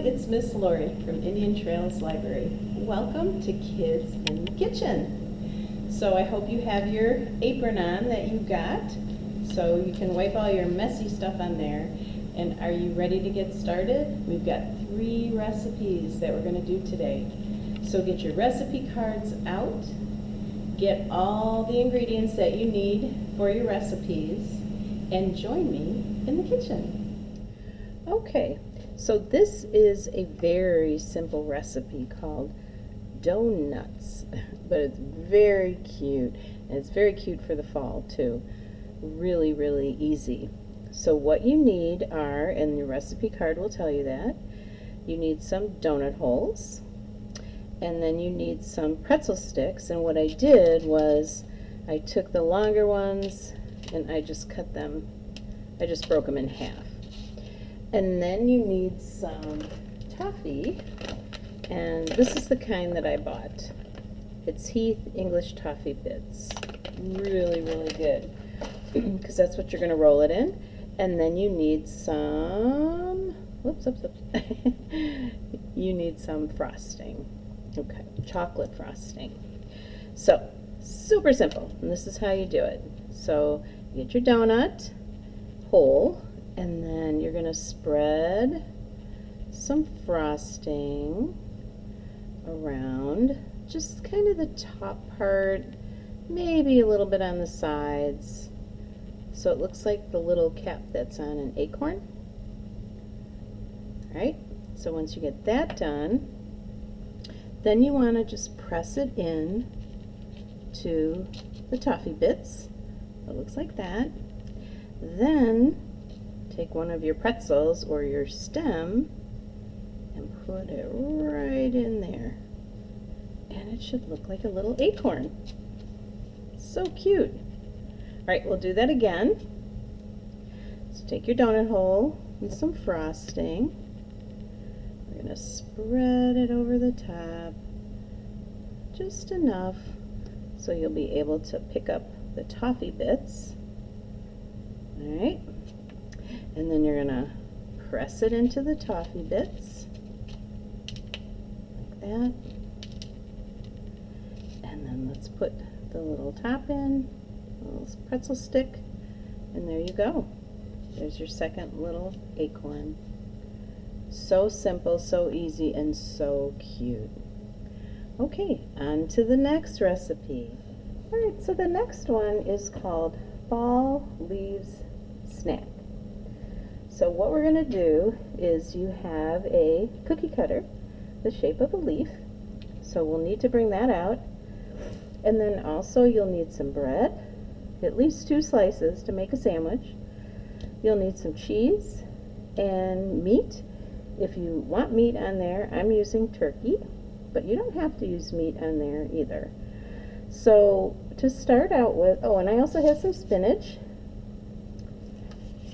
it's Miss Lori from Indian Trails Library. Welcome to Kids in the Kitchen. So I hope you have your apron on that you got, so you can wipe all your messy stuff on there. And are you ready to get started? We've got 3 recipes that we're going to do today. So get your recipe cards out, get all the ingredients that you need for your recipes, and join me in the kitchen. Okay. So this is a very simple recipe called donuts, but it's very cute, and it's very cute for the fall too. Really, really easy. So what you need are, and your recipe card will tell you that, you need some donut holes, and then you need some pretzel sticks, and what I did was I took the longer ones and I just cut them, I just broke them in half. And then you need some toffee, and this is the kind that I bought. It's Heath English Toffee Bits. Really, really good, because that's what you're going to roll it in. And then you need some, whoops. You need some frosting. Okay, chocolate frosting. So, super simple, and this is how you do it. So, you get your donut hole, and then you're going to spread some frosting around just kind of the top part, maybe a little bit on the sides, so it looks like the little cap that's on an acorn. Alright, so once you get that done, then you want to just press it in to the toffee bits. It looks like that. Then take one of your pretzels or your stem and put it right in there. And it should look like a little acorn. So cute. Alright, we'll do that again. So take your donut hole and some frosting. We're going to spread it over the top just enough so you'll be able to pick up the toffee bits. Alright. And then you're going to press it into the toffee bits, like that. And then let's put the little top in, a little pretzel stick, and there you go. There's your second little acorn. So simple, so easy, and so cute. Okay, on to the next recipe. Alright, so the next one is called Fall Leaves Snack. So what we're going to do is you have a cookie cutter, the shape of a leaf. So we'll need to bring that out. And then also you'll need some bread, at least 2 slices to make a sandwich. You'll need some cheese and meat. If you want meat on there, I'm using turkey, but you don't have to use meat on there either. So to start out with, oh, and I also have some spinach,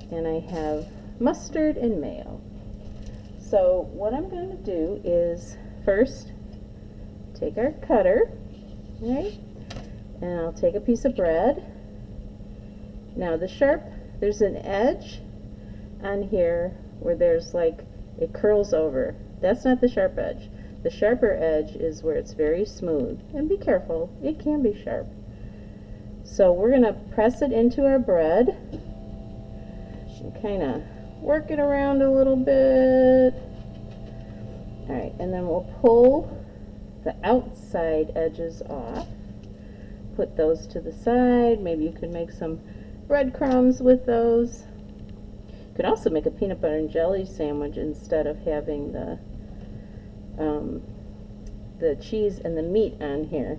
and I have mustard and mayo. So what I'm going to do is first take our cutter, right, and I'll take a piece of bread. Now there's an edge on here where there's like, it curls over. That's not the sharp edge. The sharper edge is where it's very smooth. And be careful, it can be sharp. So we're going to press it into our bread and kind of work it around a little bit. Alright, and then we'll pull the outside edges off. Put those to the side. Maybe you could make some breadcrumbs with those. You could also make a peanut butter and jelly sandwich instead of having the cheese and the meat on here.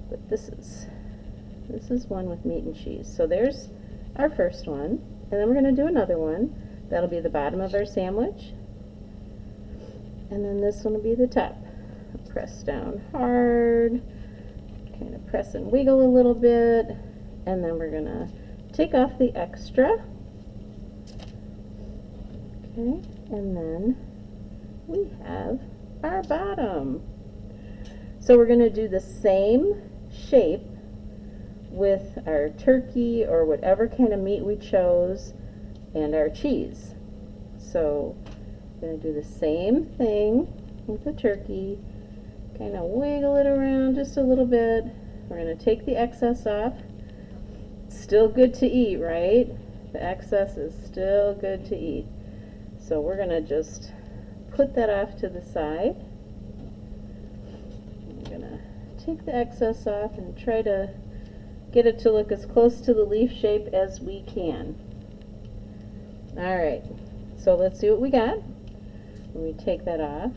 But this is one with meat and cheese. So there's our first one. And then we're going to do another one. That'll be the bottom of our sandwich. And then this one will be the top. Press down hard. Kind of press and wiggle a little bit. And then we're going to take off the extra. Okay. And then we have our bottom. So we're going to do the same shape with our turkey or whatever kind of meat we chose and our cheese. So going to do the same thing with the turkey. Kind of wiggle it around just a little bit. We're going to take the excess off. Still good to eat, right? The excess is still good to eat. So we're going to just put that off to the side. We're going to take the excess off and try to get it to look as close to the leaf shape as we can. Alright, so let's see what we got. When we take that off,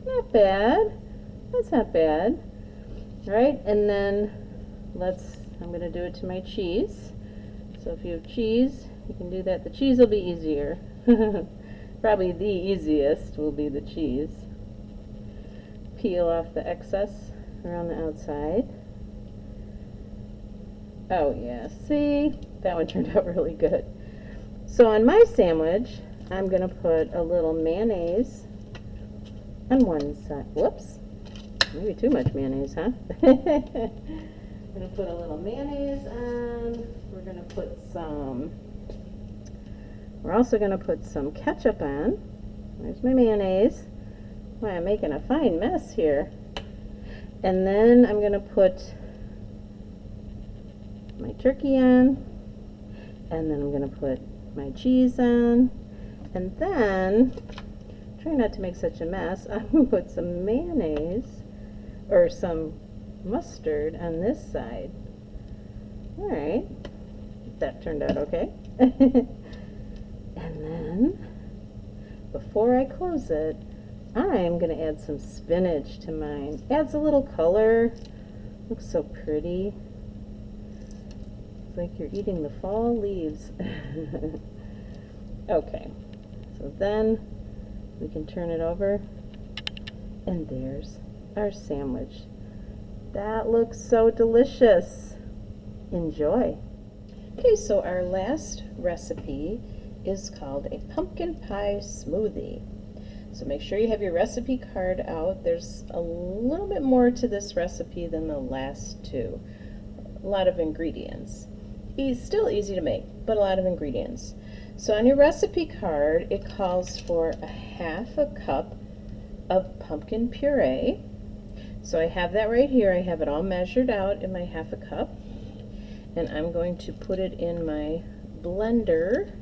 not bad. That's not bad. Right, and then I'm going to do it to my cheese. So if you have cheese, you can do that. The cheese will be easier. Probably the easiest will be the cheese. Peel off the excess around the outside. Oh yeah, see? That one turned out really good. So on my sandwich, I'm going to put a little mayonnaise on one side. Whoops. Maybe too much mayonnaise, huh? I'm going to put a little mayonnaise on. We're also going to put some ketchup on. There's my mayonnaise. Boy, I'm making a fine mess here. And then I'm going to put my turkey on. And then I'm going to put my cheese on. And then, try not to make such a mess, I'm going to put some mayonnaise or some mustard on this side. Alright, that turned out okay. And then, before I close it, I'm going to add some spinach to mine. Adds a little color. Looks so pretty. It's like you're eating the fall leaves. Okay, so then we can turn it over, and there's our sandwich. That looks so delicious. Enjoy. Okay, so our last recipe is called a pumpkin pie smoothie. So make sure you have your recipe card out. There's a little bit more to this recipe than the last two. A lot of ingredients. Still easy to make, but a lot of ingredients. So on your recipe card, it calls for a half a cup of pumpkin puree. So I have that right here. I have it all measured out in my half a cup. And I'm going to put it in my blender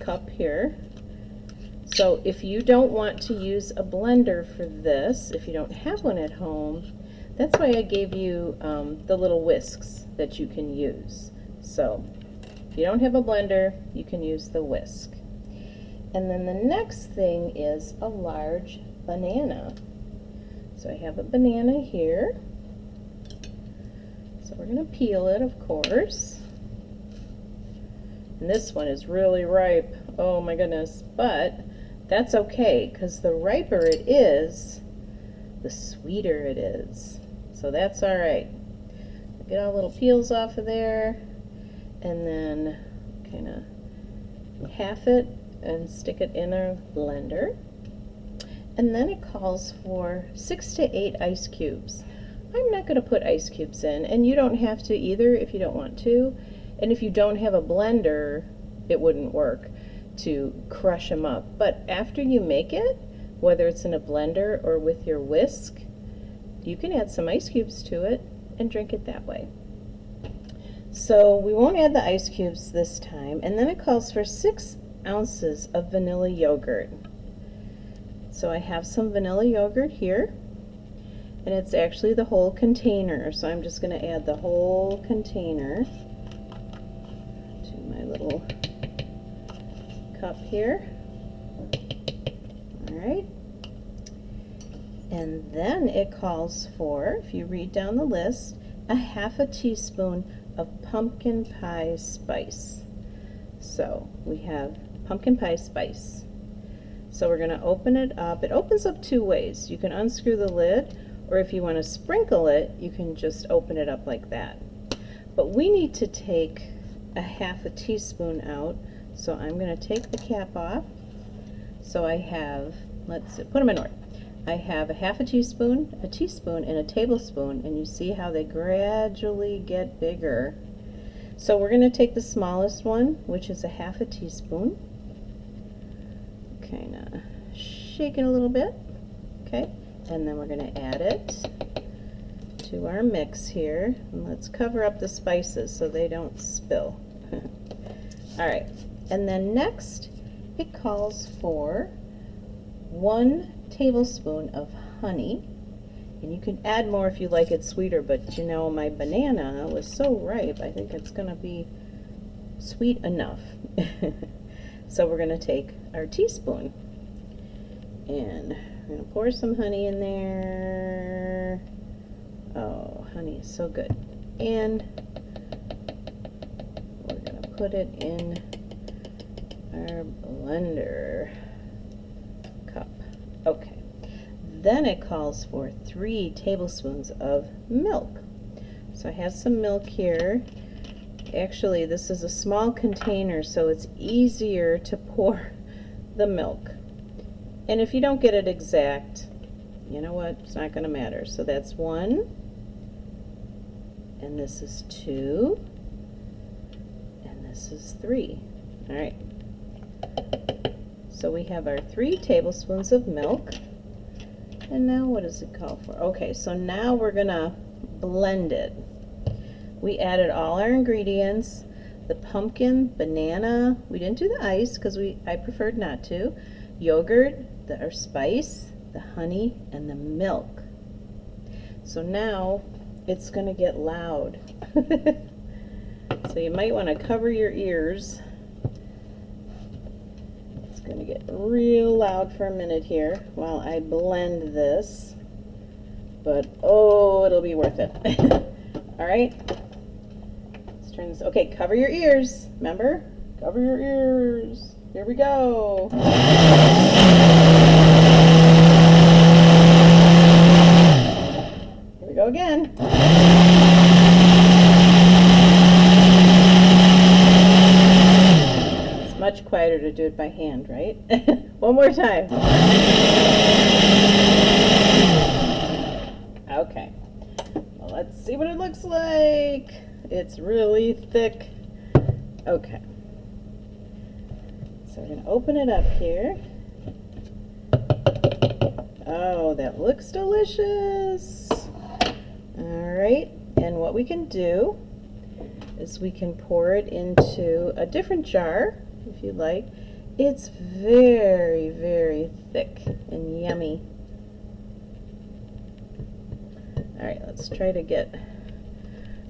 cup here. So if you don't want to use a blender for this, if you don't have one at home, that's why I gave you the little whisks that you can use. So if you don't have a blender, you can use the whisk. And then the next thing is a large banana. So I have a banana here. So we're going to peel it, of course. And this one is really ripe. Oh my goodness. But that's okay, because the riper it is, the sweeter it is. So that's all right. Get all the little peels off of there, and then kind of half it and stick it in a blender. And then it calls for 6 to 8 ice cubes. I'm not going to put ice cubes in, and you don't have to either if you don't want to. And if you don't have a blender, it wouldn't work to crush them up. But after you make it, whether it's in a blender or with your whisk, you can add some ice cubes to it and drink it that way. So we won't add the ice cubes this time. And then it calls for 6 ounces of vanilla yogurt. So I have some vanilla yogurt here, and it's actually the whole container. So I'm just going to add the whole container to my little cup here. All right. And then it calls for, if you read down the list, a half a teaspoon of pumpkin pie spice. So we have pumpkin pie spice. So we're going to open it up. It opens up 2 ways. You can unscrew the lid, or if you want to sprinkle it, you can just open it up like that. But we need to take a half a teaspoon out, so I'm going to take the cap off. So I have, let's see, put them in order. I have a half a teaspoon, and a tablespoon, and you see how they gradually get bigger. So we're going to take the smallest one, which is a half a teaspoon. kind of shake it a little bit. Okay, and then we're going to add it to our mix here. And let's cover up the spices so they don't spill. All right, and then next it calls for 1 tablespoon of honey. And you can add more if you like it sweeter, but you know, my banana was so ripe, I think it's going to be sweet enough. So we're going to take our teaspoon and we're going to pour some honey in there. Oh, honey is so good. And we're going to put it in our blender cup. Okay. Then it calls for 3 tablespoons of milk. So I have some milk here. Actually, this is a small container, so it's easier to pour the milk. And if you don't get it exact, you know what? It's not going to matter. So that's 1, and this is 2, and this is 3. All right. So we have our 3 tablespoons of milk. And now what does it call for? Okay, so now we're gonna blend it. We added all our ingredients, the pumpkin, banana, we didn't do the ice because I preferred not to, yogurt, our spice, the honey, and the milk. So now it's gonna get loud. So you might want to cover your ears. Going to get real loud for a minute here while I blend this, but oh, it'll be worth it. All right, let's turn this. Okay, cover your ears. Remember, cover your ears. Here we go. Here we go again. Much quieter to do it by hand, right? One more time. Okay. Well, let's see what it looks like. It's really thick. Okay. So we're going to open it up here. Oh, that looks delicious. All right. And what we can do is we can pour it into a different jar. If you like. It's very, very thick and yummy. All right, let's try to get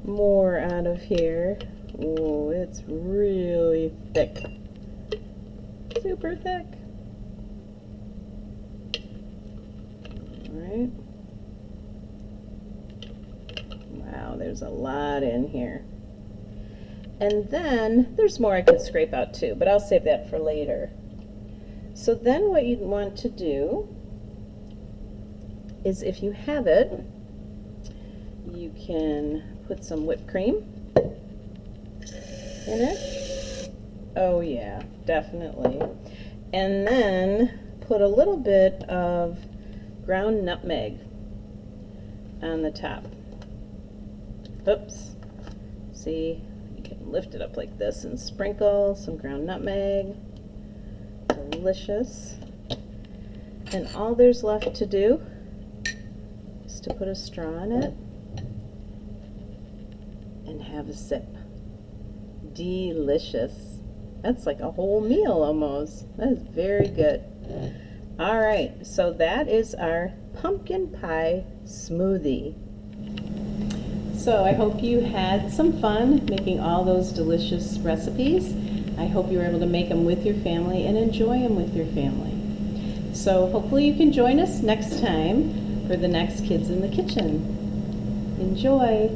more out of here. Oh, it's really thick. Super thick. All right. Wow, there's a lot in here. And then there's more I could scrape out too, but I'll save that for later. So then what you'd want to do is, if you have it, you can put some whipped cream in it. Oh yeah, definitely. And then put a little bit of ground nutmeg on the top. Oops. See? Lift it up like this and sprinkle some ground nutmeg. Delicious. And all there's left to do is to put a straw in it and have a sip. Delicious. That's like a whole meal almost. That is very good. All right, so that is our pumpkin pie smoothie. So I hope you had some fun making all those delicious recipes. I hope you were able to make them with your family and enjoy them with your family. So hopefully you can join us next time for the next Kids in the Kitchen. Enjoy!